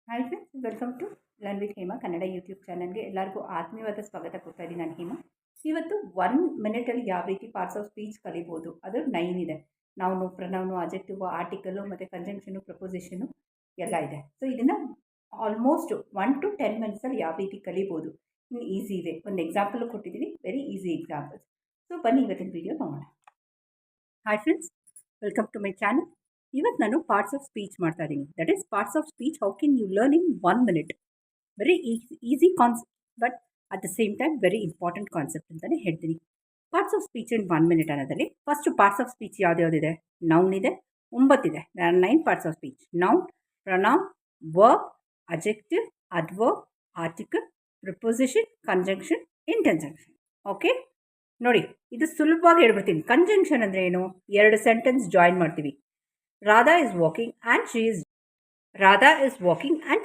Hi friends, welcome to learn with Hema Kannada YouTube ಚಾನಲ್ಗೆ ಎಲ್ಲರಿಗೂ ಆತ್ಮೀಯವಾದ ಸ್ವಾಗತ ಕೊಡ್ತಾ ಇದ್ದೀನಿ. ನಾನು ಹೇಮಾ. ಇವತ್ತು 1 ಮಿನಿಟಲ್ಲಿ ಯಾವ ರೀತಿ ಪಾರ್ಟ್ಸ್ ಆಫ್ ಸ್ಪೀಚ್ ಕಲಿಬೋದು, ಅದು 9 ಇದೆ. ನೌನು, ಪ್ರನೌನು, ಅಜೆಕ್ಟಿವ್, ಆರ್ಟಿಕಲ್ಲು ಮತ್ತು ಕಂಜಂಕ್ಷನು, ಪ್ರಪೋಸಿಷನು ಎಲ್ಲ ಇದೆ. ಸೊ ಇದನ್ನು ಆಲ್ಮೋಸ್ಟ್ 1 to 10 ಮಿನಿಟ್ಸಲ್ಲಿ ಯಾವ ರೀತಿ ಕಲಿಬೋದು ಇನ್ನು ಈಸಿ ಇದೆ. ಒಂದು ಎಕ್ಸಾಂಪಲ್ ಕೊಟ್ಟಿದ್ದೀನಿ, ವೆರಿ ಈಸಿ ಎಕ್ಸಾಂಪಲ್ಸ್. ಸೊ ಬನ್ನಿ ಇವತ್ತಿನ ವಿಡಿಯೋ ನೋಡೋಣ. Hi friends, welcome to my channel. ಇವತ್ತು ನಾನು ಪಾರ್ಟ್ಸ್ ಆಫ್ ಸ್ಪೀಚ್ ಮಾಡ್ತಾ ಇದ್ದೀನಿ. That is parts of speech how can you learn in 1 minute. Very easy concept, but at the same time very important concept ಅಂತಲೇ ಹೇಳ್ತೀನಿ. Parts of speech in 1 minute ಅನ್ನೋದಲ್ಲಿ first parts of speech ಯಾವ್ದ್ಯಾವುದಿದೆ? Noun ಇದೆ, 9 ಇದೆ. 9 parts of speech: noun, pronoun, verb, adjective, adverb, article, preposition, conjunction, ಇಂಟರ್ಜಂಕ್ಷನ್. Okay, ನೋಡಿ ಇದು ಸುಲಭವಾಗಿ ಹೇಳ್ಬಿಡ್ತೀನಿ. ಕಂಜಂಕ್ಷನ್ ಅಂದರೆ ಏನು? 2 ಸೆಂಟೆನ್ಸ್ ಜಾಯಿನ್ ಮಾಡ್ತೀವಿ. Radha is walking and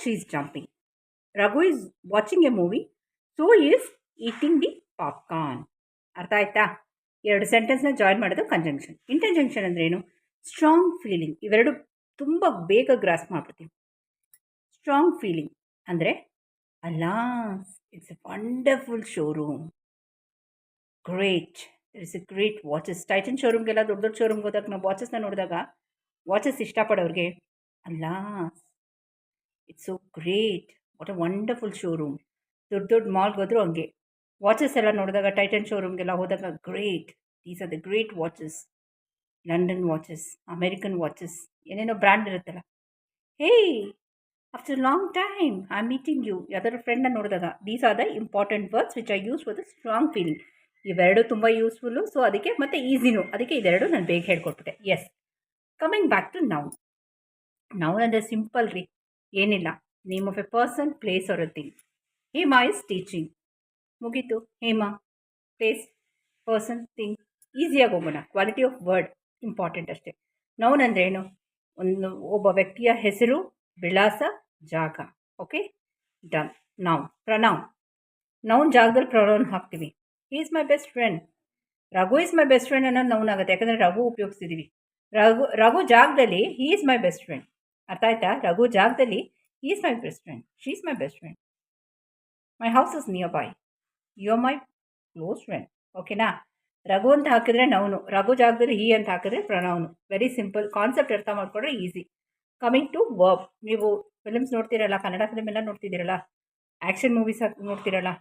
she is jumping. Raghu is watching A movie, so is eating the popcorn. ಅರ್ಥ ಆಯ್ತಾ? 2 ಸೆಂಟೆನ್ಸ್ನ ಜಾಯಿನ್ ಮಾಡೋದು ಕಂಜಂಕ್ಷನ್. ಇಂಟರ್ಜಂಕ್ಷನ್ ಅಂದರೆ ಏನು? Strong feeling. ಇವೆರಡು ತುಂಬ ಬೇಗ ಗ್ರಾಸ್ ಮಾಡ್ಬಿಡ್ತೀವಿ. ಸ್ಟ್ರಾಂಗ್ ಫೀಲಿಂಗ್ ಅಂದರೆ, ಅಲ್ಲಾ, it's a wonderful showroom, great, it's a great watches. Titan ಶೋರೂಮ್ಗೆಲ್ಲ ದೊಡ್ಡ ದೊಡ್ಡ ಶೋರೂಮ್ಗೆ ಹೋದಾಗ ನಾವು ವಾಚಸ್ನ ನೋಡಿದಾಗ, ವಾಚಸ್ ಇಷ್ಟಪಡೋರಿಗೆ, ಅಲ್ಲ, it's so great, what a wonderful showroom. ದೊಡ್ಡ ದೊಡ್ಡ ಮಾಲ್ಗೆ ಹೋದ್ರು ಹಂಗೆ. ವಾಚಸ್ ಎಲ್ಲ ನೋಡಿದಾಗ, ಟೈಟನ್ ಶೋರೂಮ್ಗೆಲ್ಲ ಹೋದಾಗ, great, these are the great watches, London watches, American watches, ಏನೇನೋ ಬ್ರ್ಯಾಂಡ್ ಇರುತ್ತಲ್ಲ. Hey, after long time I am meeting you. ಯಾವ್ದಾದ್ರು ಫ್ರೆಂಡನ್ನ ನೋಡಿದಾಗ, these are the important words which I use for the strong feeling. ಇವೆರಡು ತುಂಬ useful. So ಅದಕ್ಕೆ ಮತ್ತು ಈಸಿನೂ, ಅದಕ್ಕೆ ಇದೆರಡು ನಾನು ಬೇಗ ಹೇಳ್ಕೊಟ್ಬಿಟ್ಟೆ. Yes, coming back to noun. Noun ಅಂದರೆ ಸಿಂಪಲ್ ರೀ, ಏನಿಲ್ಲ. Name of a person, place or a thing. Hema is teaching, ಮುಗೀತು. ಹೇಮಾ, ಪ್ಲೇಸ್, ಪರ್ಸನ್, ಥಿಂಗ್, ಈಸಿಯಾಗಿ ಹೋಗೋಣ. ಕ್ವಾಲಿಟಿ ಆಫ್ ವರ್ಡ್ ಇಂಪಾರ್ಟೆಂಟ್ ಅಷ್ಟೇ. ನೌನ್ ಅಂದರೆ ಏನು? ಒಬ್ಬ ವ್ಯಕ್ತಿಯ ಹೆಸರು, ವಿಳಾಸ, ಜಾಗ. Okay, done. Noun. Pronoun. Noun ಜಾಗದಲ್ಲಿ ಪ್ರನೌನ್ ಹಾಕ್ತೀವಿ. He is my best friend. Raghu is my best friend ಅನ್ನೋದು ನೌನ್ ಆಗುತ್ತೆ, ಯಾಕಂದರೆ ರಘು ಉಪಯೋಗಿಸ್ತಿದ್ದೀವಿ. ರಘು ಜಾಗದಲ್ಲಿ he is my best friend. ಅರ್ಥ ಆಯ್ತಾ? ರಘು ಜಾಗದಲ್ಲಿ he is my best friend, she is my best friend. My house is nearby, you are my close friend. ಓಕೆನಾ? ರಘು ಅಂತ ಹಾಕಿದ್ರೆ ನೌನು, ರಘು ಜಾಗದಲ್ಲಿ ಹಿ ಅಂತ ಹಾಕಿದ್ರೆ ಪ್ರನೌನು. Very simple concept. ಅರ್ಥ ಮಾಡ್ಕೊಂಡ್ರೆ ಈಸಿ. Coming to verb. ನೀವು ಫಿಲ್ಮ್ಸ್ ನೋಡ್ತಿರಲ್ಲ, ಕನ್ನಡ ಫಿಲ್ಮ್ ಎಲ್ಲ ನೋಡ್ತಿದ್ದೀರಲ್ಲ, ಆ್ಯಕ್ಷನ್ ಮೂವೀಸ್ ನೋಡ್ತಿರಲ್ಲ.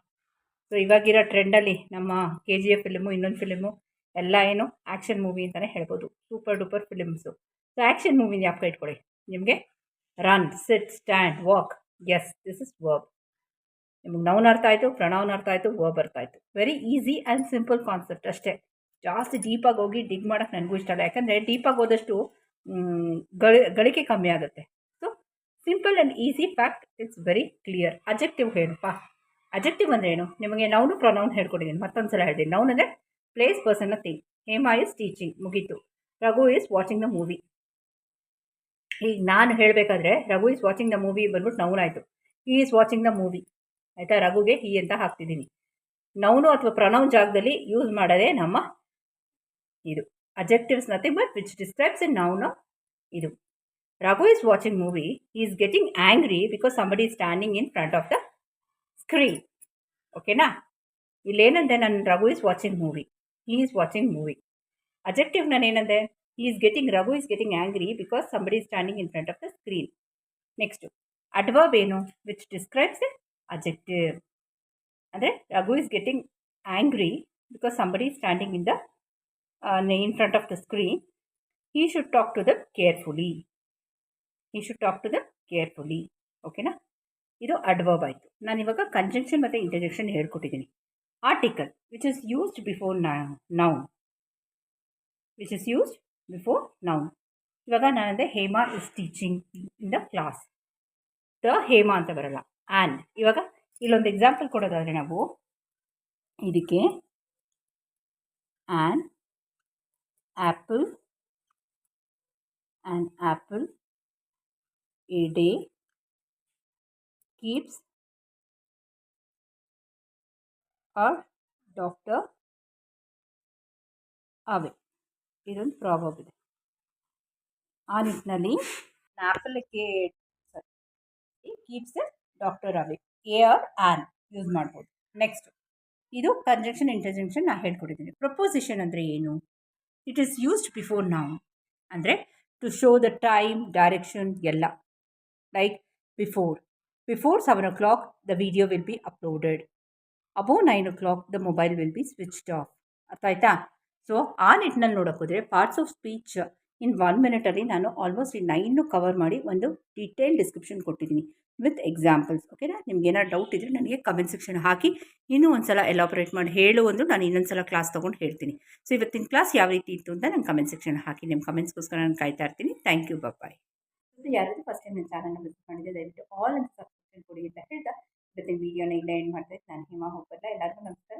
ಸೊ ಇವಾಗಿರೋ ಟ್ರೆಂಡಲ್ಲಿ ನಮ್ಮ KGF ಫಿಲ್ಮು, ಇನ್ನೊಂದು ಫಿಲ್ಮು ಎಲ್ಲ ಏನು ಆ್ಯಕ್ಷನ್ ಮೂವಿ ಅಂತಲೇ ಹೇಳ್ಬೋದು. Super duper films. So action ಮೂವಿನ ಜ್ಞಾಪಕ ಇಟ್ಕೊಳ್ಳಿ. ನಿಮಗೆ run, sit, stand, walk. Yes, this is verb. ನಿಮಗೆ ನೌನ್ ಅರ್ಥ ಆಯಿತು, ಪ್ರನೌನ್ ಅರ್ಥ ಆಯಿತು, ವರ್ಬ್ ಅರ್ಥ ಆಯಿತು. Very easy and simple concept ಅಷ್ಟೇ. ಜಾಸ್ತಿ ಡೀಪಾಗಿ ಹೋಗಿ ಡಿಗ್ ಮಾಡೋಕ್ಕೆ ನನಗೂ ಇಷ್ಟ ಇಲ್ಲ, ಯಾಕಂದರೆ ಡೀಪಾಗಿ ಹೋದಷ್ಟು ಗಳಿಕೆ ಕಮ್ಮಿ ಆಗುತ್ತೆ. So simple and easy fact, it's very clear. Adjective ಹೇಳಪ್ಪ. ಅಜೆಕ್ಟಿವ್ ಅಂದರೆ ಏನು? ನಿಮಗೆ ನೌನು ಪ್ರನೌನ್ ಹೇಳ್ಕೊಟ್ಟಿದ್ದೀನಿ, ಮತ್ತೊಂದು ಸಲ ಹೇಳ್ತೀನಿ. ನೌನ್ ಅಂದರೆ place, person, thing. Hema is teaching, ಮುಗೀತು. Raghu is watching the movie. ಈಗ ನಾನು ಹೇಳಬೇಕಾದ್ರೆ Raghu is watching the movie ಬಂದ್ಬಿಟ್ಟು ನೌನ್ ಆಯಿತು. He is watching the movie ಆಯಿತಾ? ರಘುಗೆ ಹಿ ಅಂತ ಹಾಕ್ತಿದ್ದೀನಿ. ನೌನು ಅಥವಾ ಪ್ರನೌನ್ ಜಾಗದಲ್ಲಿ ಯೂಸ್ ಮಾಡೋದೇ ನಮ್ಮ ಇದು adjectives, nothing but which describes a noun. ಇದು Raghu is watching movie, he is getting angry because somebody is standing in front of the screen. ಓಕೆನಾ? ಇಲ್ಲೇನಂದೆ ನಾನು? Raghu is watching movie, he is watching movie. Adjective ನಾನು ಏನಂದೆ? Raghu is getting angry because somebody is standing in front of the screen. Next adverb ಏನು? Which describes a adjective. ಅಂದರೆ Raghu is getting angry because somebody is standing in front of the screen. He should talk to them carefully. ಓಕೆನಾ? ಇದು adverb ಆಯಿತು. ನಾನು ಇವಾಗ conjunction ಮತ್ತು interjection ಹೇಳ್ಕೊಟ್ಟಿದ್ದೀನಿ. Article which is used before noun. ಇವಾಗ ನಾನಂದರೆ Hema is teaching in the class. The Hema ಅಂತ ಬರಲ್ಲ, ಆ್ಯಂಡ್. ಇವಾಗ ಇಲ್ಲೊಂದು ಎಕ್ಸಾಂಪಲ್ ಕೊಡೋದಾದರೆ ನಾವು ಇದಕ್ಕೆ an apple a day keeps a doctor away. ಇದೊಂದು ಪ್ರಾವರ್ಬ್ ಇದೆ. ಆ ನಿಟ್ಟಿನಲ್ಲಿ ಆ್ಯಪಲ್ಗೆ keeps the doctor away. A or an use ಮಾಡ್ಬೋದು. ನೆಕ್ಸ್ಟ್, ಇದು ಕಂಜಂಕ್ಷನ್ ಇಂಟರ್ಜಂಕ್ಷನ್ ನಾನು ಹೇಳ್ಕೊಟ್ಟಿದ್ದೀನಿ. ಪ್ರಪೋಸಿಷನ್ ಅಂದರೆ ಏನು? It is used before noun, ಅಂದರೆ to show the time, direction ಎಲ್ಲ. Like before 7 o'clock the video will be uploaded. Above 9 o'clock the mobile will be switched off. ಅರ್ಥ ಆಯ್ತಾ? ಸೊ ಆ ನಿಟ್ಟಿನಲ್ಲಿ ನೋಡೋಕ್ಕೋದ್ರೆ parts of speech in 1 minute ನಾನು almost ಈ 9 cover ಮಾಡಿ ಒಂದು ಡೀಟೇಲ್ ಡಿಸ್ಕ್ರಿಪ್ಷನ್ ಕೊಟ್ಟಿದ್ದೀನಿ ವಿತ್ ಎಕ್ಸಾಂಪಲ್ಸ್. ಓಕೆನಾ? ನಿಮ್ಗೆ ಏನಾದ್ರು ಡೌಟ್ ಇದ್ದರೆ ನನಗೆ ಕಮೆಂಟ್ ಸೆಕ್ಷನ್ ಹಾಕಿ ಇನ್ನೂ ಒಂದು ಸಲ ಎಲಾಬ್ರೇಟ್ ಮಾಡಿ ನಾನು ಇನ್ನೊಂದು ಸಲ ಕ್ಲಾಸ್ ತೊಗೊಂಡು ಹೇಳ್ತೀನಿ. ಸೊ ಇವತ್ತಿನ ಕ್ಲಾಸ್ ಯಾವ ರೀತಿ ಇತ್ತು ಅಂತ ನಂಗೆ ಕಮೆಂಟ್ ಸೆಕ್ಷನ್ ಹಾಕಿ. ನಿಮ್ಮ ಕಮೆಂಟ್ಸ್ಗೋಸ್ಕರ ನಾನು ಕಾಯ್ತಾ ಇರ್ತೀನಿ. Thank you. ಬಾಯ್. ಯಾರಾದರೂ ಫಸ್ಟ್ ಟೈಮ್ ನನ್ನ ಚಾನಲ್ನ ವಿಸಿಟ್ ಮಾಡಿದರೆ ದಯವಿಟ್ಟು ಆಲ್ ಅಂತ ಸಬ್ಸ್ಕ್ರಿಪ್ಷನ್ ಕೊಡಿ ಅಂತ ಹೇಳ್ತಾ ಇವತ್ತಿನ ವೀಡಿಯೋನ ಇಲ್ಲ ಎಂಡ್ ಮಾಡ್ತಾ ನಾನು ಹಿಮಾ ಹೋಗಲ್ಲ. ಎಲ್ಲರಿಗೂ ನಮಸ್ಕಾರ.